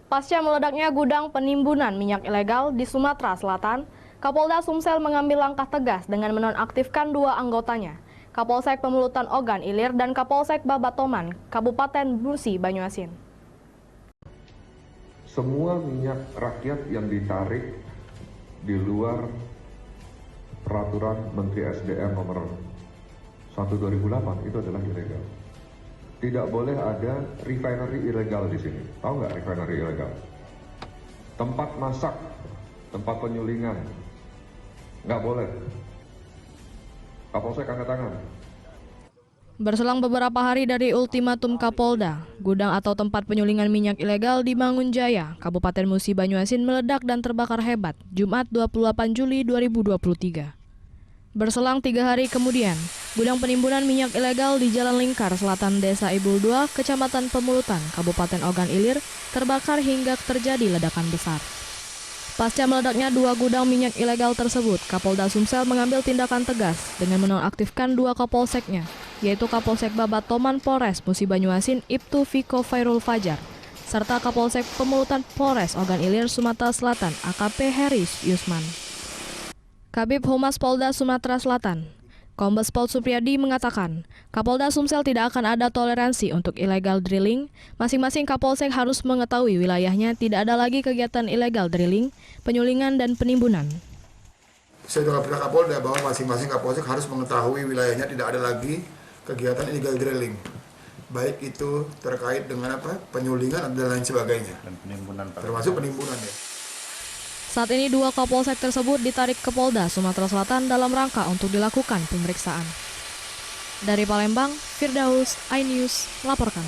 Pasca meledaknya gudang penimbunan minyak ilegal di Sumatera Selatan, Kapolda Sumsel mengambil langkah tegas dengan menonaktifkan 2 anggotanya, Kapolsek Pemulutan Ogan Ilir dan Kapolsek Babatoman, Kabupaten Musi Banyuasin. Semua minyak rakyat yang ditarik di luar peraturan Menteri SDM nomor 1/2008 itu adalah ilegal. Tidak boleh ada refinery ilegal di sini. Tahu nggak refinery ilegal? Tempat masak, tempat penyulingan, nggak boleh. Kapolsek angkat tangan. Berselang beberapa hari dari ultimatum Kapolda, gudang atau tempat penyulingan minyak ilegal di Mangunjaya, Kabupaten Musi Banyuasin meledak dan terbakar hebat, Jumat 28 Juli 2023. Berselang 3 hari kemudian, gudang penimbunan minyak ilegal di Jalan Lingkar Selatan Desa Ibul 2, Kecamatan Pemulutan, Kabupaten Ogan Ilir, terbakar hingga terjadi ledakan besar. Pasca meledaknya 2 gudang minyak ilegal tersebut, Kapolda Sumsel mengambil tindakan tegas dengan menonaktifkan 2 kapolseknya, yaitu Kapolsek Babatoman Polres Musi Banyuasin Ibtu Viko Fairul Fajar, serta Kapolsek Pemulutan Polres Ogan Ilir Sumatera Selatan AKP Heris Yusman. Kabid Humas Polda Sumatera Selatan, Kombes Pol Supriyadi mengatakan, Kapolda Sumsel tidak akan ada toleransi untuk illegal drilling. Masing-masing Kapolsek harus mengetahui wilayahnya tidak ada lagi kegiatan illegal drilling, penyulingan, dan penimbunan. Saya juga pihak Kapolda bahwa masing-masing Kapolsek harus mengetahui wilayahnya tidak ada lagi kegiatan illegal drilling, baik itu terkait dengan penyulingan dan lain sebagainya, dan penimbunan, termasuk penimbunan ya. Saat ini 2 Kapolsek tersebut ditarik ke Polda Sumatera Selatan dalam rangka untuk dilakukan pemeriksaan. Dari Palembang, Firdaus, iNews, laporkan.